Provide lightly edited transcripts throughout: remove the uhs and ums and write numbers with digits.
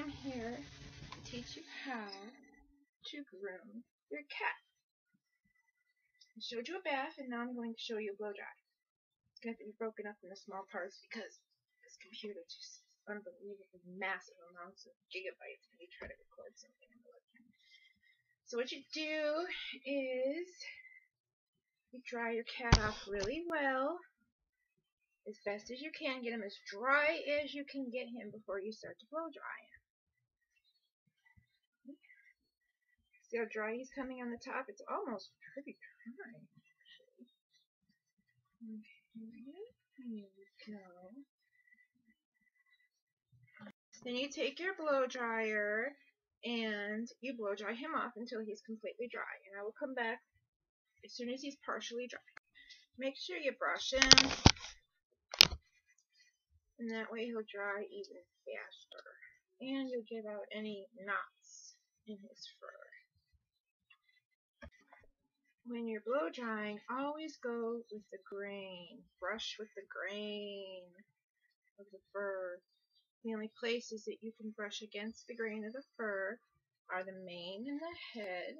am here to teach you how to groom your cat. I showed you a bath, and now I'm going to show you a blow dry. It's going to be broken up into small parts because this computer just unbelievably massive amounts of gigabytes when you try to record something on the webcam. So what you do is you dry your cat off really well, as best as you can. Get him as dry as you can get him before you start to blow dry him. See how dry he's coming on the top? It's almost pretty dry, actually. Okay, here we go. Then you take your blow dryer and you blow dry him off until he's completely dry. And I will come back as soon as he's partially dry. Make sure you brush him, and that way he'll dry even faster. And you'll get out any knots in his fur. When you're blow drying, always go with the grain. Brush with the grain of the fur. The only places that you can brush against the grain of the fur are the mane and the head,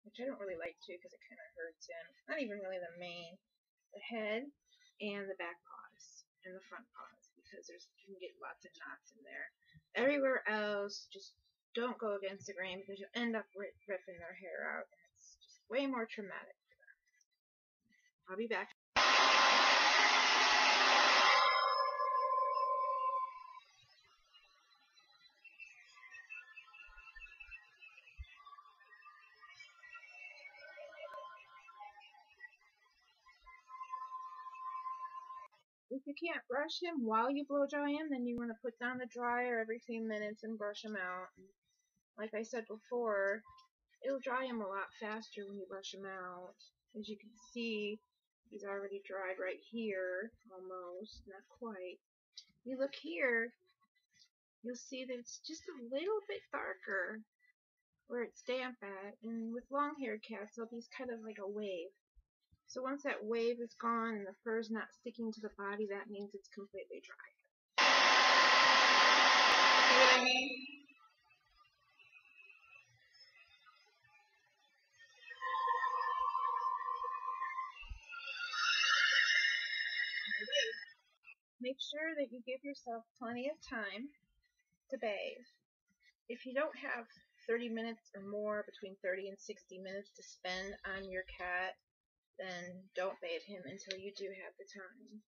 which I don't really like to because it kind of hurts him. Not even really the mane, the head, and the back paws and the front paws, because you can get lots of knots in there. Everywhere else, just don't go against the grain because you'll end up ripping their hair out, and it's just way more traumatic for them. I'll be back. If you can't brush him while you blow dry him, then you want to put down the dryer every few minutes and brush him out. Like I said before, it'll dry him a lot faster when you brush him out. As you can see, he's already dried right here, almost, not quite. You look here, you'll see that it's just a little bit darker where it's damp at, and with long-haired cats, there'll be kind of like a wave. So once that wave is gone and the fur's not sticking to the body, that means it's completely dry. See what I mean? Make sure that you give yourself plenty of time to bathe. If you don't have 30 minutes or more, between 30 and 60 minutes to spend on your cat, then don't bathe him until you do have the time.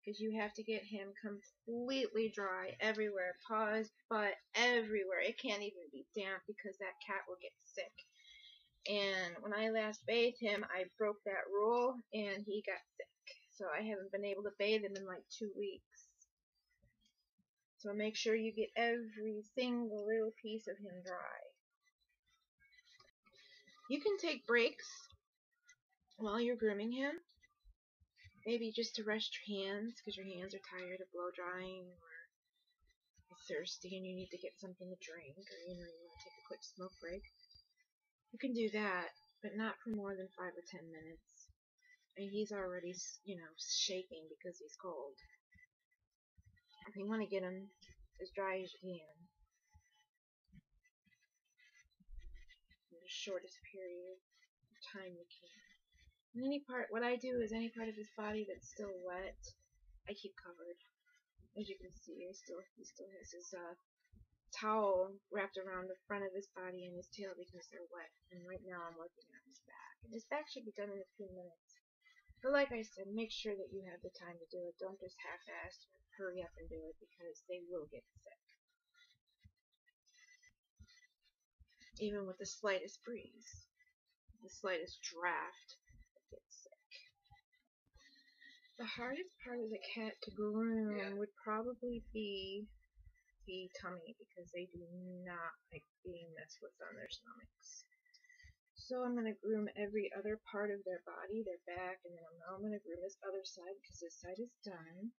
Because you have to get him completely dry everywhere, paws, butt, everywhere. It can't even be damp because that cat will get sick. And when I last bathed him, I broke that rule and he got sick. So I haven't been able to bathe him in like 2 weeks. So make sure you get every single little piece of him dry. You can take breaks while you're grooming him. Maybe just to rest your hands because your hands are tired of blow drying, or you're thirsty and you need to get something to drink, or you want to take a quick smoke break. You can do that, but not for more than 5 or 10 minutes. And he's already, shaking because he's cold. You want to get him as dry as you can in the shortest period of time you can. And what I do is any part of his body that's still wet, I keep covered. As you can see, he still has his towel wrapped around the front of his body and his tail because they're wet. And right now I'm working on his back. And his back should be done in a few minutes. But like I said, make sure that you have the time to do it. Don't just half-ass hurry up and do it because they will get sick. Even with the slightest breeze, the slightest draft, it gets sick. The hardest part of the cat to groom would probably be the tummy, because they do not like being messed with on their stomachs. So I'm going to groom every other part of their body, their back, and then I'm going to groom this other side because this side is done.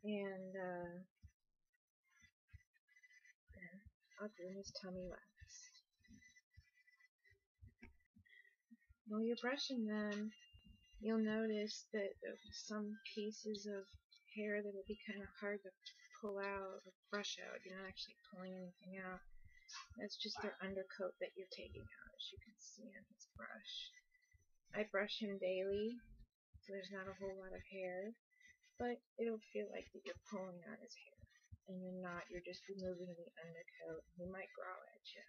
And then I'll groom his tummy last. While you're brushing them, you'll notice that some pieces of hair that'll be kind of hard to pull out or brush out. You're not actually pulling anything out. That's just their undercoat that you're taking out, as you can see on his brush. I brush him daily, so there's not a whole lot of hair, but it'll feel like that you're pulling out his hair. And you're not, you're just removing the undercoat. He might growl at you.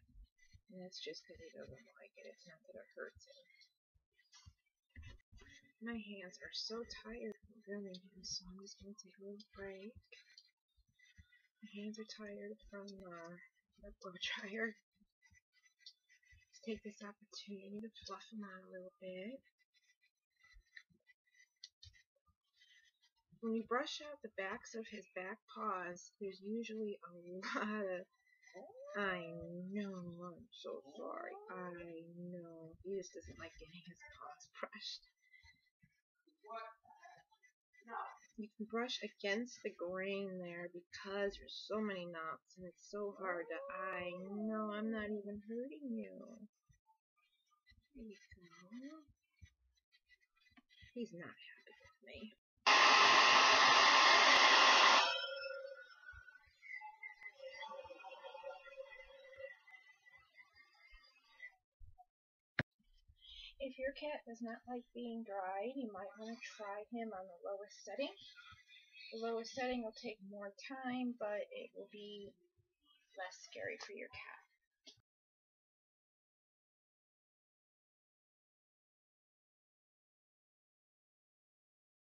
And that's just because he doesn't like it. It's not that it hurts him. My hands are so tired from grooming him, so I'm just going to take a little break. My hands are tired from the blow dryer. Let's take this opportunity to fluff him out a little bit. When you brush out the backs of his back paws, there's usually a lot of, I know, I'm so sorry, I know. He just doesn't like getting his paws brushed. You can brush against the grain there because there's so many knots and it's so hard to, I know, I'm not even hurting you. There you go. He's not happy with me. If your cat does not like being dried, you might want to try him on the lowest setting. The lowest setting will take more time, but it will be less scary for your cat.